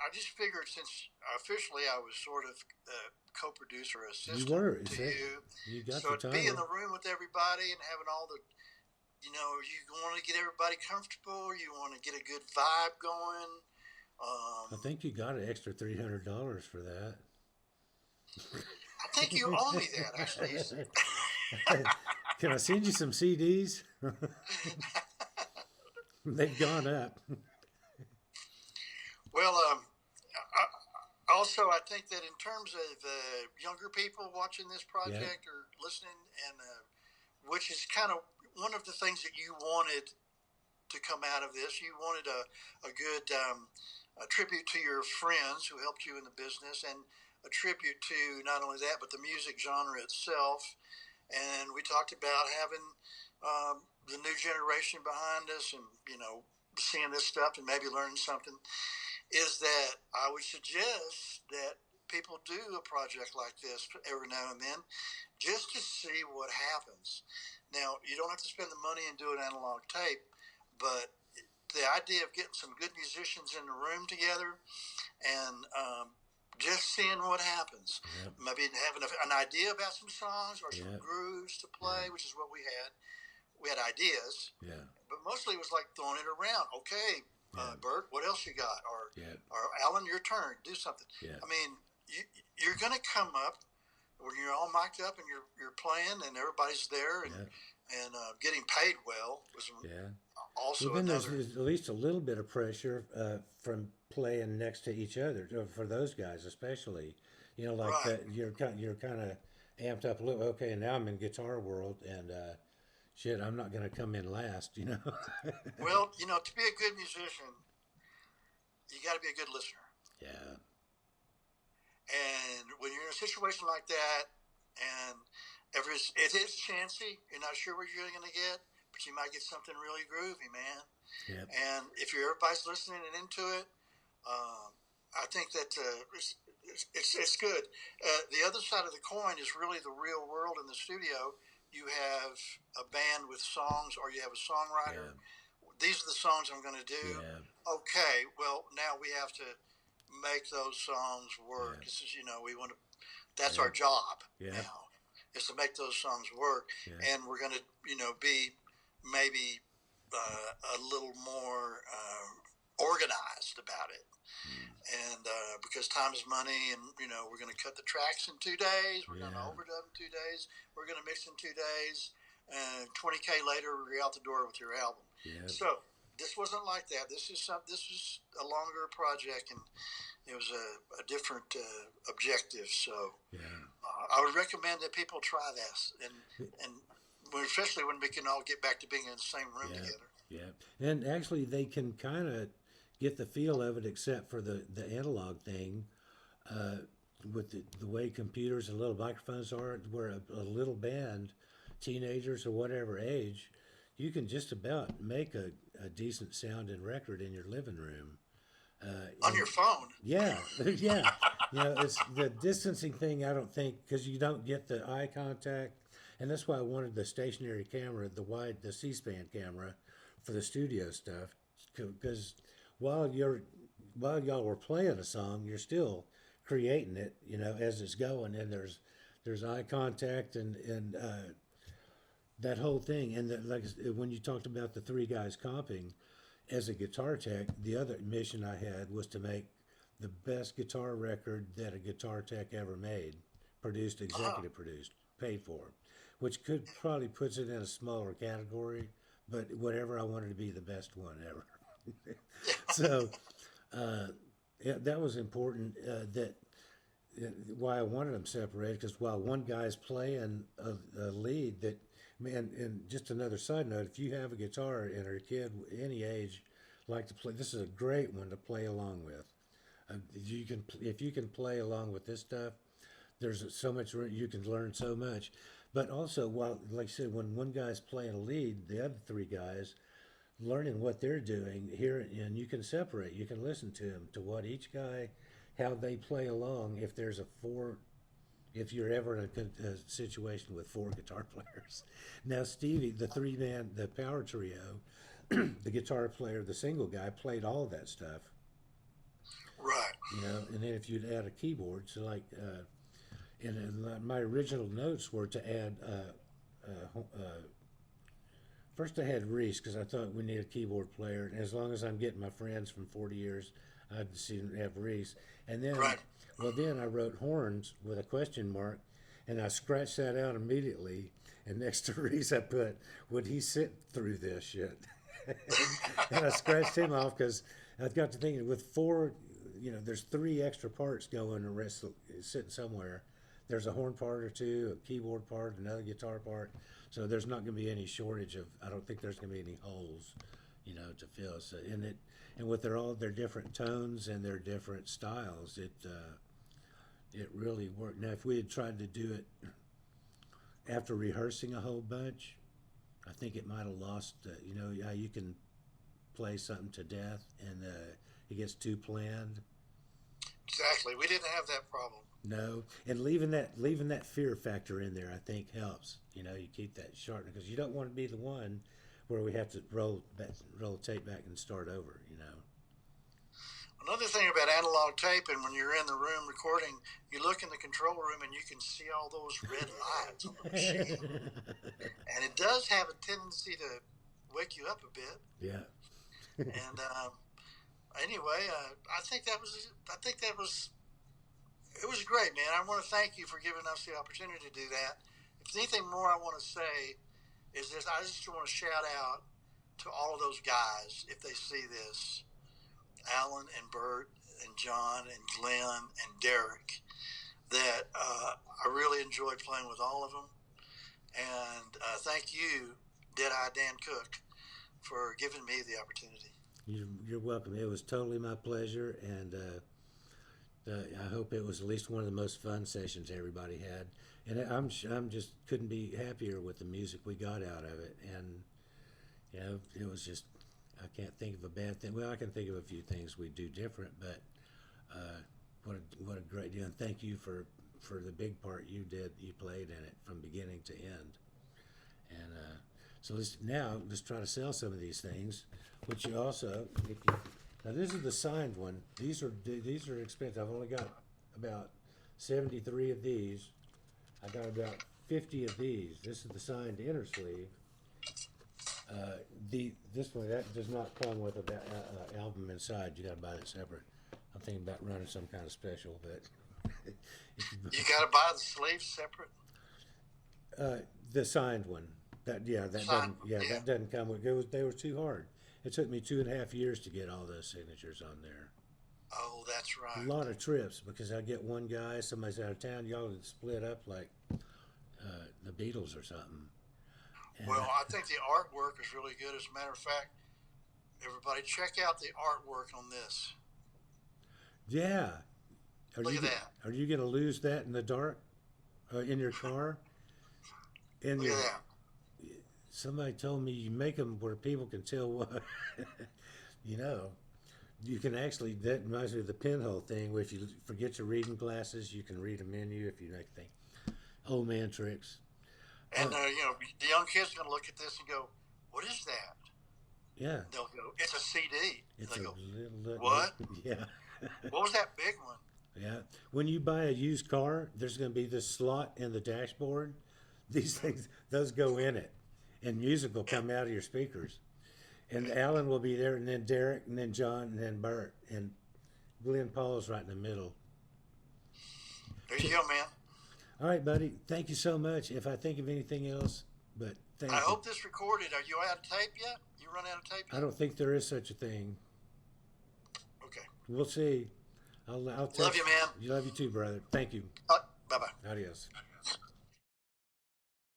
I just figured since officially I was sort of co-producer You assistant were. to See, you, you got so the to be in title. the room with everybody and having all the, you want to get everybody comfortable, you want to get a good vibe going. I Um, think you got an extra $300 for that. I think you owe me that actually. Can I send you some CDs? They've gone up. Well, also I think that in terms of younger people watching this Yeah, project or listening, and which is kind of one of the things that you wanted to come out of this. You wanted a good a tribute to your friends who helped you in the business, and a tribute to not only that but the music genre itself. And we talked about having the new generation behind us, and seeing this stuff and maybe learning something. Is that I would suggest that people do a project like this every now and then, just to see what happens. Now, you don't have to spend the money and do an analog tape, but the idea of getting some good musicians in the room together and just seeing what happens. yeah, Maybe having an idea about some songs or some yeah, grooves to yeah, play, which is what we had. We had ideas, yeah, but mostly it was like throwing it around. Okay, yeah, Bert, what else you got? yeah, Or Alan, your turn. Do something. yeah, I mean, you're going to come up when you're all mic'd up and you're playing and everybody's there, and yeah, getting paid well was yeah. Well, also then another. there's at least a little bit of pressure from playing next to each other for those guys, especially. Like Right. that you're kind of amped up a little. Okay, now I'm in guitar world, and shit, I'm not gonna come in last. Well, to be a good musician, you got to be a good listener. Yeah, And when you're in a situation like that, and it is chancy, you're not sure what you're going to get, but you might get something really groovy, man. yeah, And if everybody's listening and into it, I think that it's good. The other side of the coin is really the real world in the studio. You have a band with songs, or you have a yeah, songwriter. These are the songs I'm going to do. yeah, Okay, well now we have to make those songs work. yeah, This is, we want to. That's yeah, our job yeah, now, is to make those songs work, yeah, and we're going to, be maybe a little more organized about it. mm, And because time is money, and we're going to cut the tracks in 2 days, we're going to yeah, overdub in 2 days, we're going to mix in 2 days, and 20K later we're out the door with your album. yeah, So this wasn't like that. This is a longer project, and it was a different objective. So yeah. I would recommend that people try this, and especially when we can all get back to being in the same room Yeah, together. yeah. And actually, they can kind of get the feel of it, except for the analog thing, uh, with the way computers and little microphones are, where a little band, teenagers or whatever age, you can just about make a decent sounding record in your living room. On your And phone. yeah, yeah. It's the distancing thing. I don't think because you don't get the eye contact, and that's why I wanted the stationary camera, the C-SPAN camera, for the studio stuff. Because while you're while y'all were playing a song, you're still creating it, as it's going, and there's eye contact and that whole thing. And like when you talked about the three guys comping, as a guitar tech, the other mission I had was to make the best guitar record that a guitar tech ever made, produced, Uh-huh. executive produced, paid for, which could probably puts it in a smaller category, but whatever, I wanted to be the best one ever. So yeah, that was important. That why I wanted them separated, because while one guy's playing a lead, that man. And just another side note, if you have a guitar and a kid any age like to play, this is a great one to play along with. If you can play along with this stuff, there's so much you can learn so much. But also, while like I said, when one guy's playing a lead, the other three guys learning what they're doing here, and you can separate. You can listen to them to what each guy, how they play along. If there's a four, if you're ever in a situation with four guitar players. Now Stevie, the three man, the power trio, the guitar player, the single guy played all of that stuff. Right. you know. And then if you'd add a keyboard, so like, and my original notes were to add. First, I had Reese because I thought we need a keyboard player. And as long as I'm getting my friends from 40 years, I'd see have Reese. And then, Right. well, then I wrote horns with a question mark, and I scratched that out immediately. And next to Reese, I put, "Would he sit through this shit?" And I scratched him off because I got to thinking with four, you know, there's three extra parts going. The rest is sitting somewhere. There's a horn part or two, a keyboard part, another guitar part. So there's not going to be any shortage of. I don't think there's going to be any holes, you know, to fill. So and with their different tones and their different styles, it really worked. Now, if we had tried to do it after rehearsing a whole bunch, I think it might have lost. You know, how you can play something to death and it gets too planned. Exactly. We didn't have that problem. No, and leaving that fear factor in there, I think helps. You know, you keep that sharp because you don't want to be the one where we have to roll the tape back and start over. You know. Another thing about analog tape, and when you're in the room recording, you look in the control room and you can see all those red lights on the machine, and it does have a tendency to wake you up a bit. Yeah. And anyway, I think that was. It was great, man. I want to thank you for giving us the opportunity to do that. If there's anything more I want to say is this: I just want to shout out to all of those guys if they see this, Alan and Bert and John and Glenn and Derek, that I really enjoyed playing with all of them. And thank you, Deadeye Dan Cook, for giving me the opportunity. You're welcome. It was totally my pleasure, and I hope it was at least one of the most fun sessions everybody had. And I'm just couldn't be happier with the music we got out of it. And you know, it was just I can't think of a bad thing. Well, I can think of a few things we do different, but what a great deal. And thank you for the big part you did. You played in it from beginning to end. And so let's try to sell some of these things, which you also now this is the signed one. These are expensive. I've only got about 73 of these. I got about 50 of these. This is the signed inner sleeve. This one that does not come with a album inside. You got to buy that separate. I'm thinking about running some kind of special, but you got to buy the sleeves separate. The signed one. That doesn't come with. They were too hard. It took me 2.5 years to get all those signatures on there. Oh, that's right. A lot of trips because I get one guy, somebody's out of town, y'all would split up like the Beatles or something. And well, I think the artwork is really good. As a matter of fact, everybody check out the artwork on this. Yeah. Look at that. Are you going to lose that in the dark in your car? Look at that. Somebody told me you make them where people can tell what, you know, you can actually, that reminds me of the pinhole thing where if you forget your reading glasses, you can read a menu if you make things. Old man tricks. And, you know, the young kids are going to look at this and go, what is that? Yeah. They'll go, it's a CD. It's they a go, little, what? Yeah. What was that big one? Yeah. When you buy a used car, there's going to be this slot in the dashboard. These things, those go in it. And music will come out of your speakers. And Alan will be there, and then Derek, and then John, and then Bert. And Glenn Paul's right in the middle. There you go, man. All right, buddy. Thank you so much. If I think of anything else, but thank you. I hope this recorded. Are you out of tape yet? You run out of tape yet? I don't think there is such a thing. Okay. We'll see. I'll Love you, man. You love you too, brother. Thank you. Bye-bye. Adios.